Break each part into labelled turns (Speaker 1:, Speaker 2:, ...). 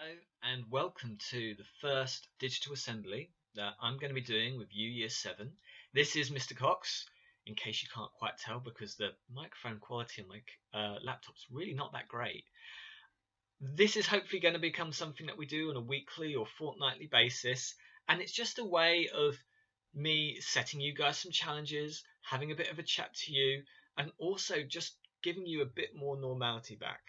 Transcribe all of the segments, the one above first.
Speaker 1: Hello and welcome to the first digital assembly that I'm going to be doing with you Year 7. This is Mr. Cox, in case you can't quite tell because the microphone quality on my laptop's really not that great. This is hopefully going to become something that we do on a weekly or fortnightly basis, and it's just a way of me setting you guys some challenges, having a bit of a chat to you, and also just giving you a bit more normality back.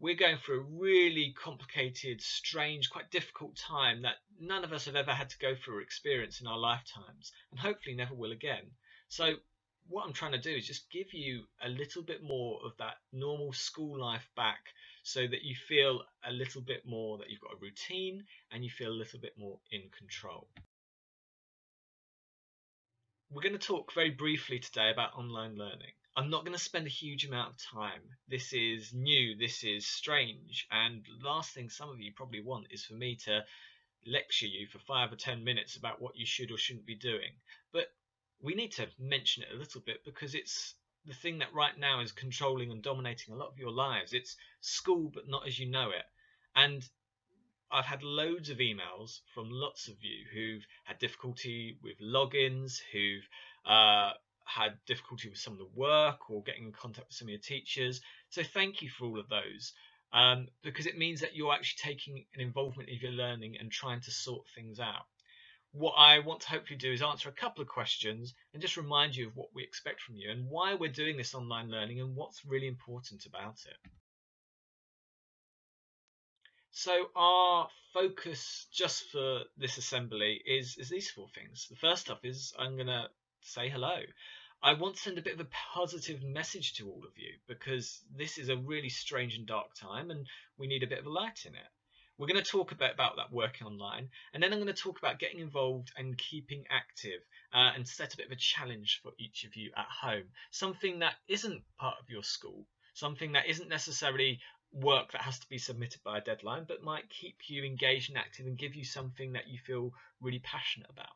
Speaker 1: We're going through a really complicated, strange, quite difficult time that none of us have ever had to go through or experience in our lifetimes, and hopefully never will again. So what I'm trying to do is just give you a little bit more of that normal school life back so that you feel a little bit more that you've got a routine and you feel a little bit more in control. We're going to talk very briefly today about online learning. I'm not going to spend a huge amount of time. This is new, this is strange, and the last thing some of you probably want is for me to lecture you for 5 or 10 minutes about what you should or shouldn't be doing. But we need to mention it a little bit because it's the thing that right now is controlling and dominating a lot of your lives. It's school, but not as you know it. And I've had loads of emails from lots of you who've had difficulty with logins, who've had difficulty with some of the work or getting in contact with some of your teachers. So thank you for all of those, because it means that you're actually taking an involvement in your learning and trying to sort things out. What I want to hopefully do is answer a couple of questions and just remind you of what we expect from you and why we're doing this online learning and what's really important about it. So our focus just for this assembly is these four things. The first up is I'm going to say hello. I want to send a bit of a positive message to all of you because this is a really strange and dark time and we need a bit of a light in it. We're going to talk a bit about that working online, and then I'm going to talk about getting involved and keeping active and set a bit of a challenge for each of you at home. Something that isn't part of your school, something that isn't necessarily work that has to be submitted by a deadline, but might keep you engaged and active and give you something that you feel really passionate about.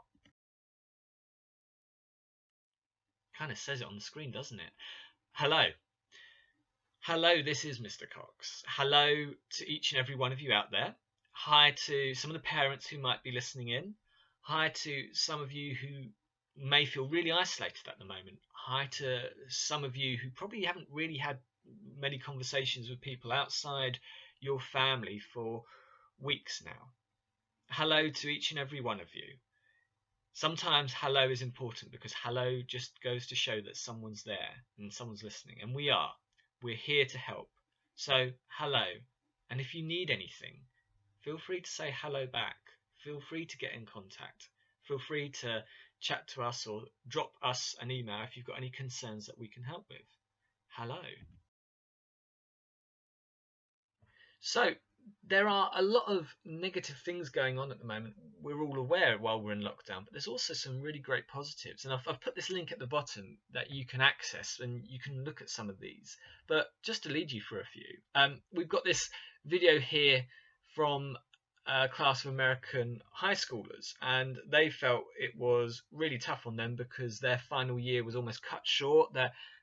Speaker 1: Kind of says it on the screen, doesn't it? Hello. Hello, this is Mr. Cox. Hello to each and every one of you out there. Hi to some of the parents who might be listening in. Hi to some of you who may feel really isolated at the moment. Hi to some of you who probably haven't really had many conversations with people outside your family for weeks now. Hello to each and every one of you. Sometimes hello is important because hello just goes to show that someone's there and someone's listening, and we are. We're here to help. So, hello. And if you need anything, feel free to say hello back. Feel free to get in contact. Feel free to chat to us or drop us an email if you've got any concerns that we can help with. Hello. So, there are a lot of negative things going on at the moment. We're all aware while we're in lockdown, but there's also some really great positives. And I've put this link at the bottom that you can access and you can look at some of these. But just to lead you through a few, we've got this video here from a class of American high schoolers, and they felt it was really tough on them because their final year was almost cut short.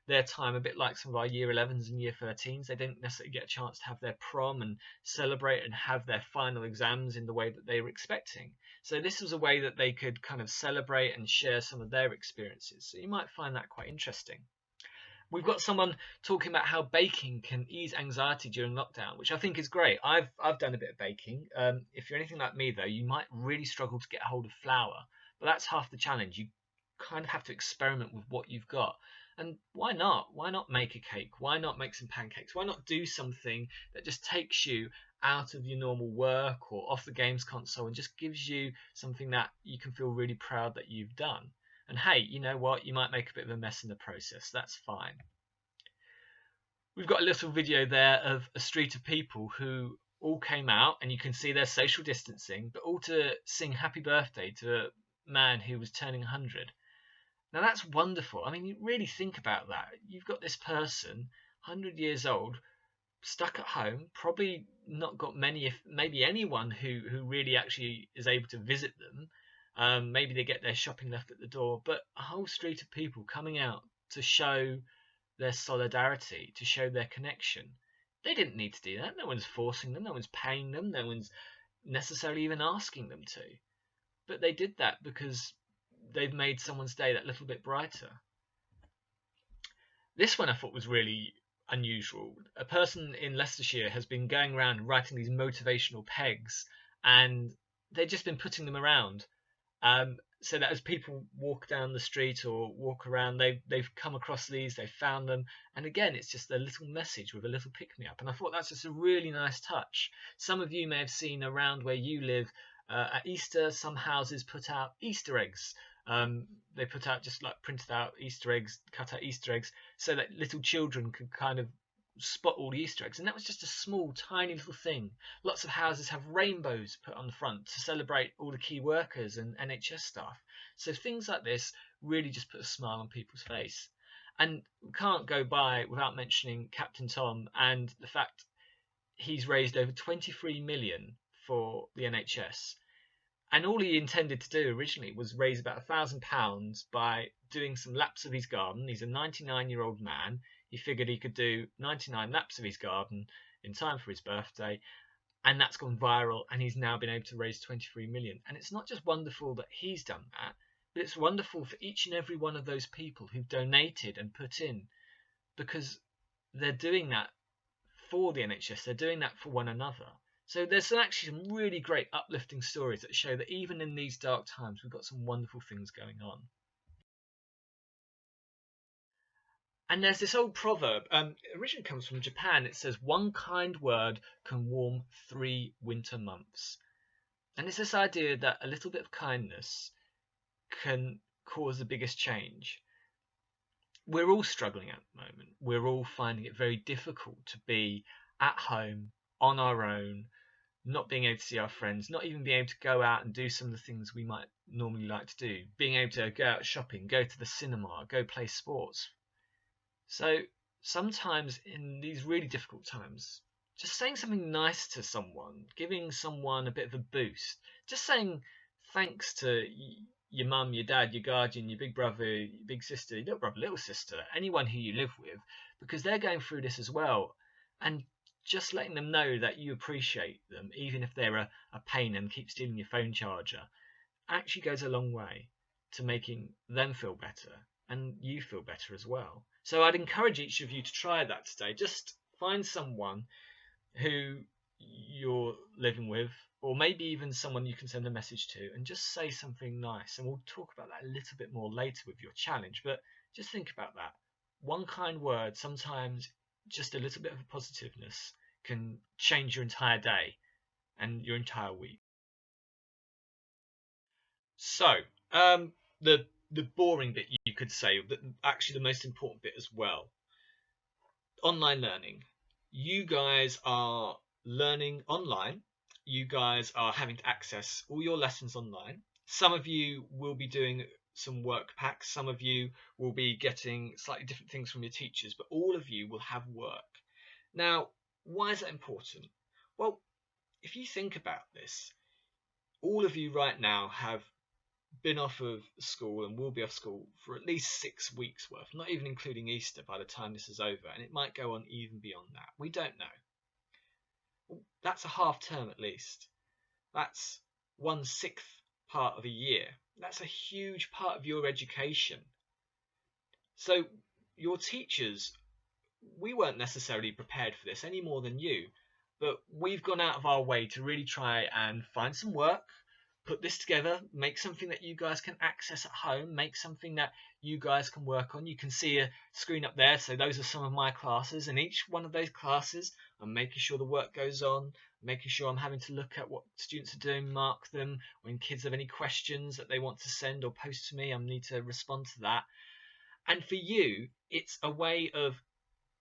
Speaker 1: Their time, a bit like some of our year 11s and year 13s, they didn't necessarily get a chance to have their prom and celebrate and have their final exams in the way that they were expecting. So this was a way that they could kind of celebrate and share some of their experiences. So you might find that quite interesting. We've got someone talking about how baking can ease anxiety during lockdown, which I think is great. I've done a bit of baking. If you're anything like me, though, you might really struggle to get a hold of flour, but that's half the challenge. You kind of have to experiment with what you've got. And why not? Why not make a cake? Why not make some pancakes? Why not do something that just takes you out of your normal work or off the games console and just gives you something that you can feel really proud that you've done? And hey, you know what? You might make a bit of a mess in the process. That's fine. We've got a little video there of a street of people who all came out, and you can see their social distancing, but all to sing happy birthday to a man who was turning 100. Now that's wonderful. I mean, you really think about that. You've got this person, 100 years old, stuck at home, probably not got many, if maybe anyone who really actually is able to visit them. Maybe they get their shopping left at the door, but a whole street of people coming out to show their solidarity, to show their connection. They didn't need to do that. No one's forcing them. No one's paying them. No one's necessarily even asking them to. But they did that because they've made someone's day that little bit brighter. This one I thought was really unusual. A person in Leicestershire has been going around writing these motivational pegs, and they've just been putting them around, so that as people walk down the street or walk around, they've come across these, they've found them, and again, it's just a little message with a little pick me up. And I thought that's just a really nice touch. Some of you may have seen around where you live, at Easter, some houses put out Easter eggs. They put out just like printed out Easter eggs, cut out Easter eggs, so that little children could kind of spot all the Easter eggs. And that was just a small, tiny little thing. Lots of houses have rainbows put on the front to celebrate all the key workers and NHS staff. So things like this really just put a smile on people's face. And we can't go by without mentioning Captain Tom and the fact he's raised over 23 million for the NHS. And all he intended to do originally was raise about £1,000 by doing some laps of his garden. He's a 99-year-old man. He figured he could do 99 laps of his garden in time for his birthday, and that's gone viral, and he's now been able to raise 23 million. And it's not just wonderful that he's done that, but it's wonderful for each and every one of those people who've donated and put in, because they're doing that for the NHS, they're doing that for one another. So there's actually some really great uplifting stories that show that even in these dark times, we've got some wonderful things going on. And there's this old proverb, it originally comes from Japan. It says, one kind word can warm 3 winter months. And it's this idea that a little bit of kindness can cause the biggest change. We're all struggling at the moment. We're all finding it very difficult to be at home on our own, not being able to see our friends, not even being able to go out and do some of the things we might normally like to do, being able to go out shopping, go to the cinema, go play sports. So sometimes in these really difficult times, just saying something nice to someone, giving someone a bit of a boost, just saying thanks to your mum, your dad, your guardian, your big brother, your big sister, your little brother, little sister, anyone who you live with, because they're going through this as well. And just letting them know that you appreciate them, even if they're a pain and keep stealing your phone charger, actually goes a long way to making them feel better and you feel better as well. So I'd encourage each of you to try that today. Just find someone who you're living with, or maybe even someone you can send a message to, and just say something nice. And we'll talk about that a little bit more later with your challenge, but just think about that. One kind word, sometimes just a little bit of positiveness, can change your entire day and your entire week. So, the boring bit, you could say, but actually the most important bit as well. Online learning. You guys are learning online. You guys are having to access all your lessons online. Some of you will be doing some work packs. Some of you will be getting slightly different things from your teachers, but all of you will have work. Now, why is that important? Well, if you think about this, all of you right now have been off of school and will be off school for at least 6 weeks worth, not even including Easter by the time this is over, and it might go on even beyond that. We don't know. Well, that's a half term at least. That's 1/6 part of a year. That's a huge part of your education. So your teachers, we weren't necessarily prepared for this any more than you, but we've gone out of our way to really try and find some work, put this together, make something that you guys can access at home, make something that you guys can work on. You can see a screen up there, so those are some of my classes, and each one of those classes I'm making sure the work goes on, making sure I'm having to look at what students are doing, mark them. When kids have any questions that they want to send or post to me, I need to respond to that. And for you, it's a way of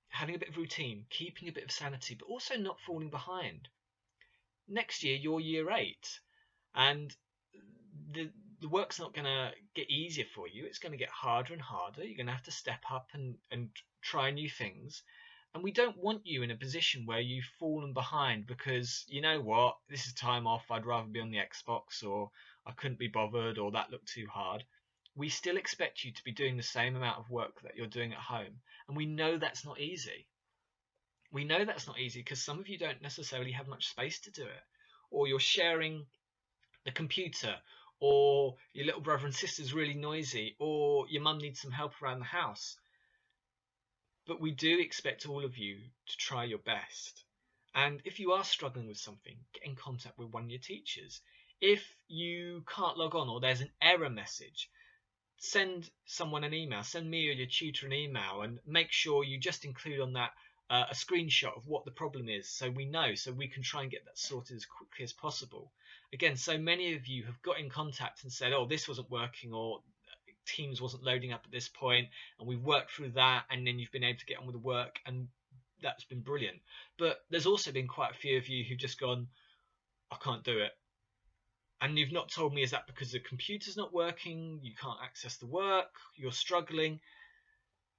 Speaker 1: having a bit of routine, keeping a bit of sanity, but also not falling behind. Next year, you're year 8, and the work's not going to get easier for you. It's going to get harder and harder. You're going to have to step up and try new things. And we don't want you in a position where you've fallen behind because, you know what, this is time off, I'd rather be on the Xbox, or I couldn't be bothered, or that looked too hard. We still expect you to be doing the same amount of work that you're doing at home. And we know that's not easy. We know that's not easy because some of you don't necessarily have much space to do it. or you're sharing the computer, or your little brother and sister's really noisy, or your mum needs some help around the house. But we do expect all of you to try your best. And if you are struggling with something, get in contact with one of your teachers. If you can't log on or there's an error message, send someone an email, send me or your tutor an email, and make sure you just include on that a screenshot of what the problem is, so we know, so we can try and get that sorted as quickly as possible. Again, so many of you have got in contact and said, oh, this wasn't working, or Teams wasn't loading up at this point, and we've worked through that, and then you've been able to get on with the work, and that's been brilliant. But there's also been quite a few of you who've just gone, I can't do it. And you've not told me, is that because the computer's not working, you can't access the work, you're struggling?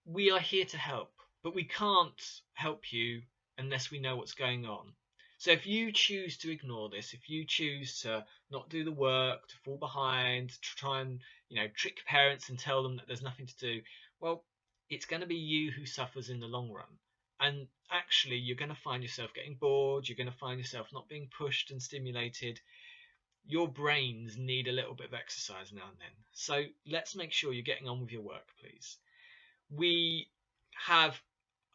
Speaker 1: We are here to help, but we can't help you unless we know what's going on. So if you choose to ignore this, if you choose to not do the work, to fall behind, to try and trick parents and tell them that there's nothing to do, well, it's going to be you who suffers in the long run. And actually, you're going to find yourself getting bored, you're going to find yourself not being pushed and stimulated. Your brains need a little bit of exercise now and then. So let's make sure you're getting on with your work, please. We have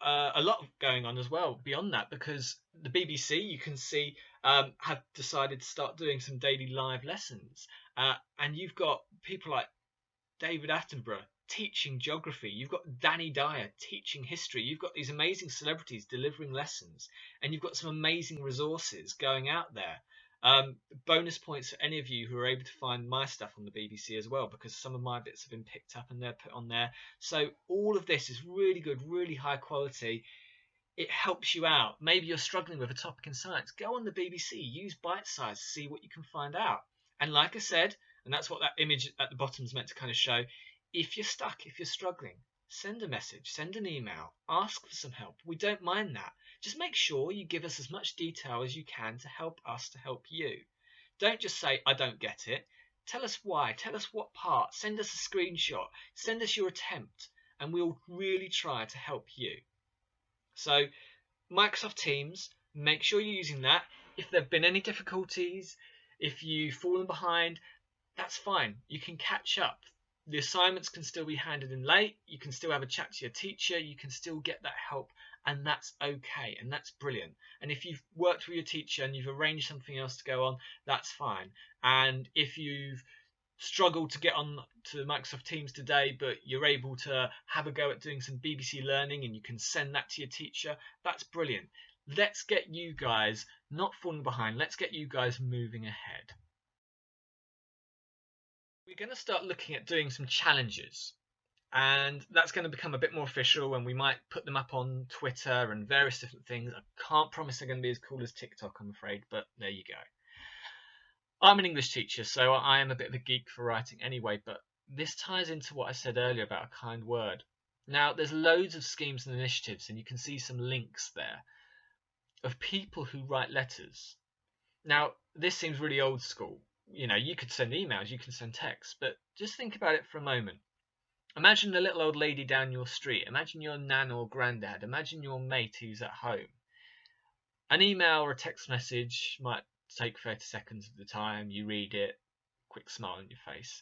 Speaker 1: a lot going on as well beyond that, because the BBC, you can see, have decided to start doing some daily live lessons. And you've got people like David Attenborough teaching geography. You've got Danny Dyer teaching history. You've got these amazing celebrities delivering lessons. And you've got some amazing resources going out there. Bonus points for any of you who are able to find my stuff on the BBC as well, because some of my bits have been picked up and they're put on there. So all of this is really good, really high quality. It helps you out. Maybe you're struggling with a topic in science. Go on the BBC, use Bitesize, see what you can find out. And like I said, and that's what that image at the bottom is meant to kind of show, if you're stuck, if you're struggling, send a message, send an email, ask for some help. We don't mind that. Just make sure you give us as much detail as you can to help us to help you. Don't just say, I don't get it. Tell us why. Tell us what part. Send us a screenshot. Send us your attempt, and we'll really try to help you. So Microsoft Teams, make sure you're using that. If there have been any difficulties, if you've fallen behind, that's fine. You can catch up. The assignments can still be handed in late. You can still have a chat to your teacher. You can still get that help, and that's okay, and that's brilliant. And if you've worked with your teacher and you've arranged something else to go on, that's fine. And if you've struggled to get on to Microsoft Teams today, but you're able to have a go at doing some BBC Learning and you can send that to your teacher, that's brilliant. Let's get you guys not falling behind. Let's get you guys moving ahead. We're going to start looking at doing some challenges, and that's going to become a bit more official, and we might put them up on Twitter and various different things. I can't promise they're going to be as cool as TikTok, I'm afraid, but there you go. I'm an English teacher, so I am a bit of a geek for writing anyway, but this ties into what I said earlier about a kind word. Now, there's loads of schemes and initiatives, and you can see some links there of people who write letters. Now, this seems really old school. You could send emails, you can send texts, but just think about it for a moment. Imagine the little old lady down your street. Imagine your nan or granddad. Imagine your mate who's at home. An email or a text message might take 30 seconds of the time. You read it, quick smile on your face.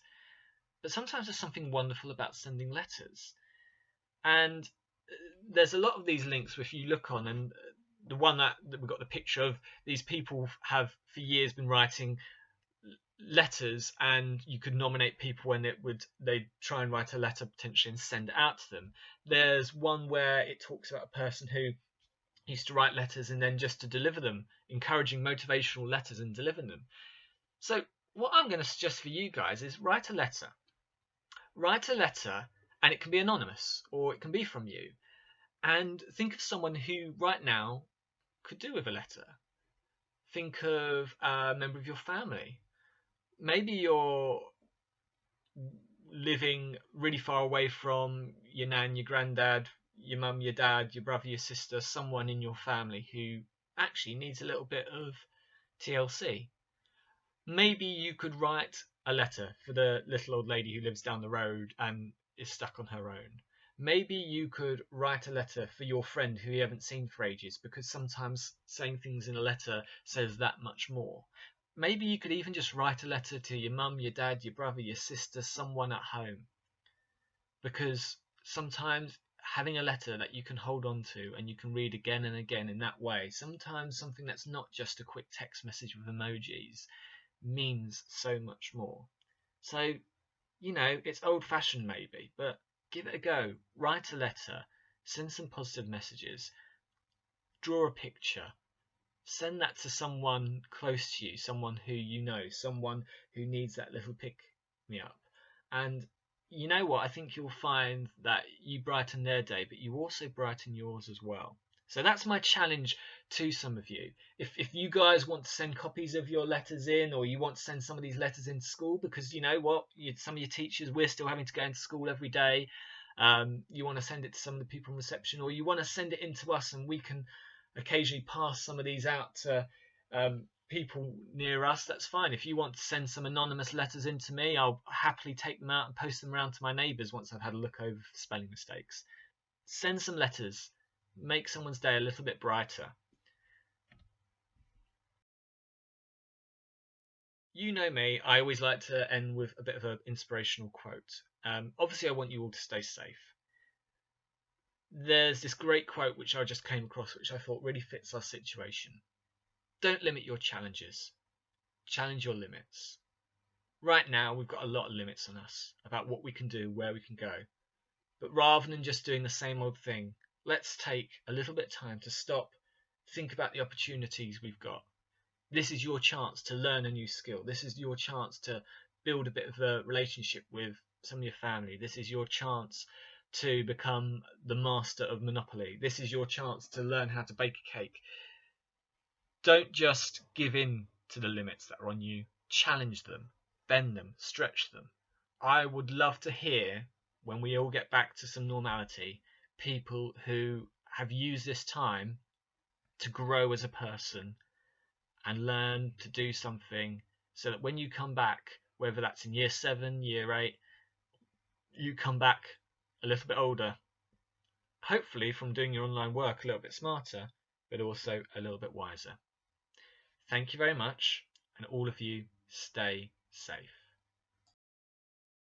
Speaker 1: But sometimes there's something wonderful about sending letters. And there's a lot of these links if you look on, and the one that we've got the picture of, these people have for years been writing letters, and you could nominate people when they'd try and write a letter potentially and send it out to them. There's one where it talks about a person who used to write letters and then just to deliver them, encouraging motivational letters and delivering them. So what I'm going to suggest for you guys is write a letter, and it can be anonymous or it can be from you, and think of someone who right now could do with a letter. Think of a member of your family. Maybe you're living really far away from your nan, your granddad, your mum, your dad, your brother, your sister, someone in your family who actually needs a little bit of TLC. Maybe you could write a letter for the little old lady who lives down the road and is stuck on her own. Maybe you could write a letter for your friend who you haven't seen for ages, because sometimes saying things in a letter says that much more. Maybe you could even just write a letter to your mum, your dad, your brother, your sister, someone at home, because sometimes having a letter that you can hold on to and you can read again and again in that way, sometimes something that's not just a quick text message with emojis means so much more. So, it's old fashioned maybe, but give it a go. Write a letter, send some positive messages, draw a picture, send that to someone close to you, someone who you know, someone who needs that little pick me up. And you know what? I think you'll find that you brighten their day, but you also brighten yours as well. So that's my challenge to some of you. If you guys want to send copies of your letters in, or you want to send some of these letters into school, because you know what, some of your teachers, we're still having to go into school every day. You want to send it to some of the people in reception, or you want to send it in to us, and we can occasionally pass some of these out to people near us. That's fine. If you want to send some anonymous letters in to me, I'll happily take them out and post them around to my neighbours once I've had a look over for spelling mistakes. Send some letters. Make someone's day a little bit brighter. You know me, I always like to end with a bit of an inspirational quote. Obviously, I want you all to stay safe. There's this great quote which I just came across, which I thought really fits our situation. Don't limit your challenges. Challenge your limits. Right now, we've got a lot of limits on us about what we can do, where we can go. But rather than just doing the same old thing, let's take a little bit of time to stop, think about the opportunities we've got. This is your chance to learn a new skill. This is your chance to build a bit of a relationship with some of your family. This is your chance to become the master of Monopoly. This is your chance to learn how to bake a cake. Don't just give in to the limits that are on you. Challenge them, bend them, stretch them. I would love to hear, when we all get back to some normality, people who have used this time to grow as a person and learn to do something, so that when you come back, whether that's in year 7, year 8, you come back a little bit older, hopefully from doing your online work a little bit smarter, but also a little bit wiser. Thank you very much, and all of you stay safe.